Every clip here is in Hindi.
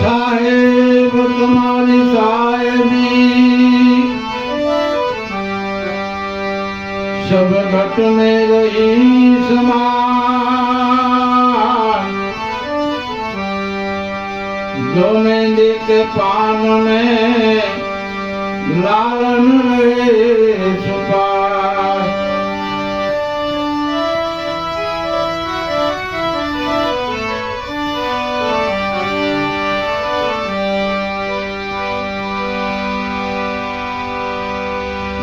साहेब तुम्हारी साहेबी सब घट में रही समान, जो मेहंदी के पान में लालन रहे छुपा।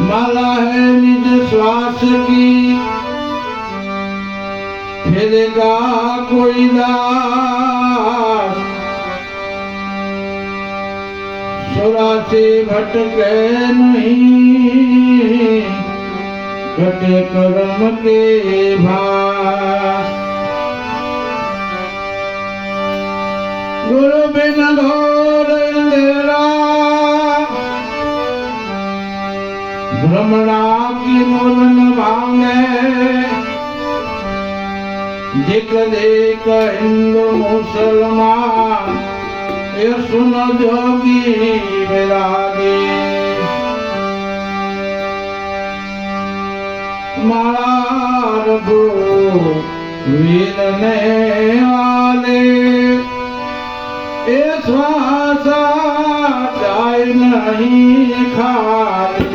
माला है निज श्वास की, फिरेगा कोई दास, सुरा से भटके नहीं, घटे कर्म के भास। गुरु बिन घोर अंधेरा, भ्रमणा की मुरन भांगे, दिख देख हिंदू मुसलमान, ये सुन जोगी विरागी। मारा रघुवीरने वाले, ये श्वासा जाय नहीं खाली।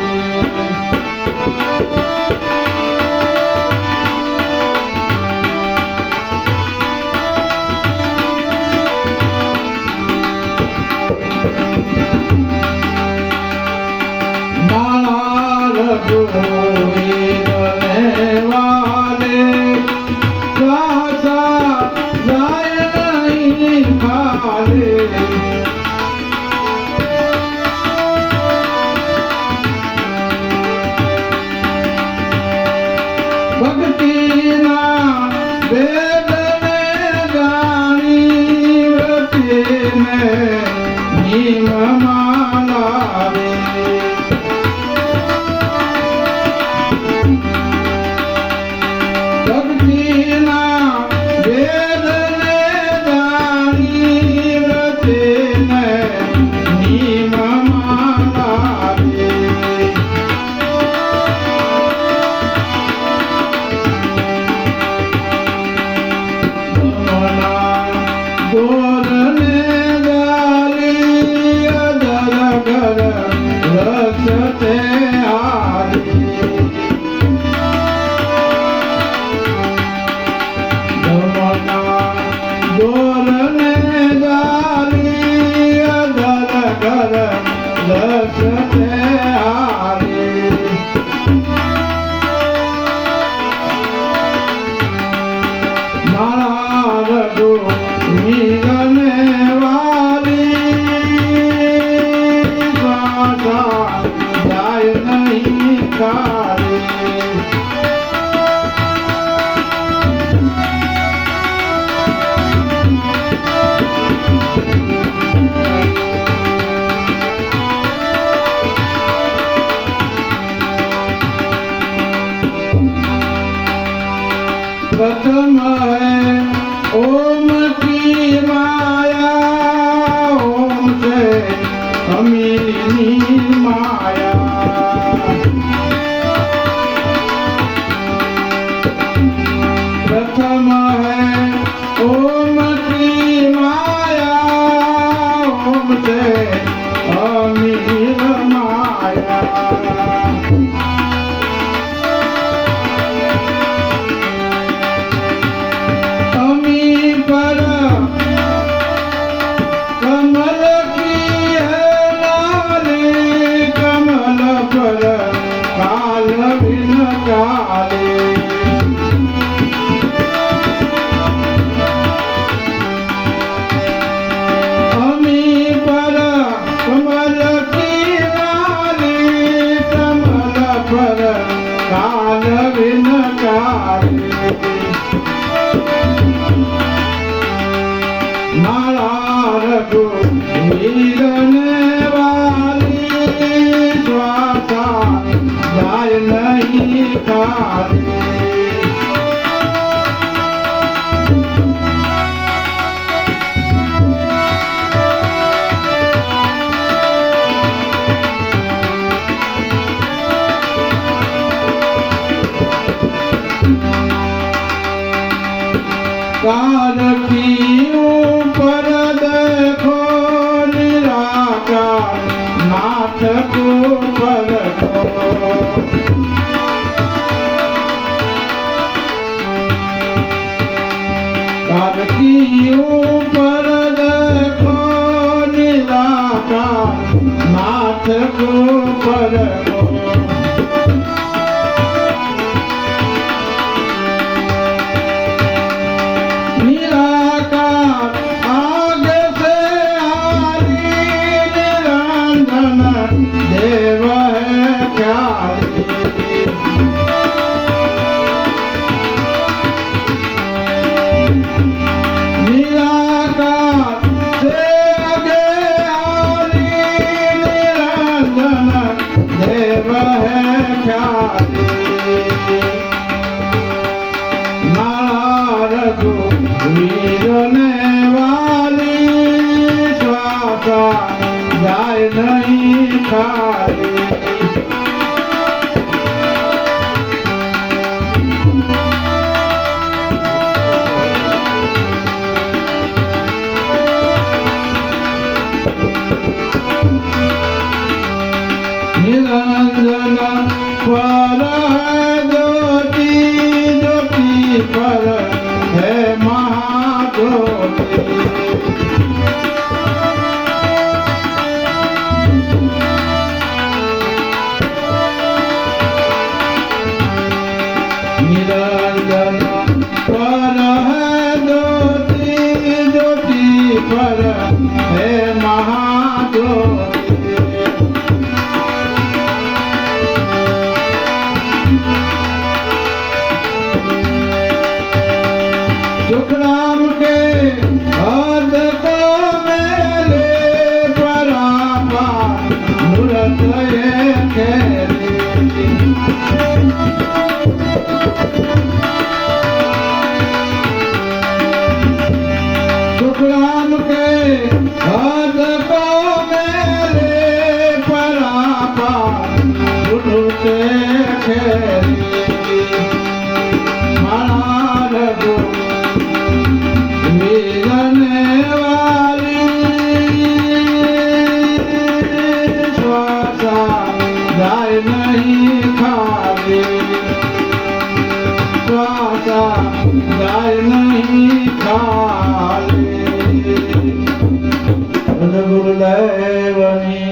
रघुवीरने वाले, श्वासा जाय नहीं खाली। भक्ति ना वेद में जानी, व्रति में नीम माला रे। भक्ति ना वेद में जानी, व्रति में नीम माला रे। गोरने गाली अदर घर रसते आली, दमना गोरने गाली अदर घर रसते आली। रघुवीरने वाली, श्वासा जाय नहीं खाली। प्रथम है ओम की माया, ओम से अमीनी माया। प्रथम है ओम की माया, ओम से अमीर माया। कमल की है लाली, कमल पर काल बिन काले। अमी पर कमल की लाली, कमल पर काल बिन काले। मारा रघुवीरने वाली, श्वासा જાય નહીં ખાલી कार की ऊपर देखो निराकार नाथ को परखो कार की ऊपर देखो निराकार नाथ को परखो देव है प्यारी निराकार से आगे आली निरंजन देव है प्यारी नारद वीरने वाली स्वासा जाय नहीं खाली निरंजन पर है ज्योति ज्योति पर है महाज्योति निरंजन पर है ज्योति ज्योति पर है महाज्योति सुखराम के हद को मेले परापा मूरत ये खेली सुखराम के हद को मेले परापा मूरत खेली महाराज मिलने वाली श्वासा जाय नहीं खाली श्वासा जाय नहीं खाली गुरुदेवनी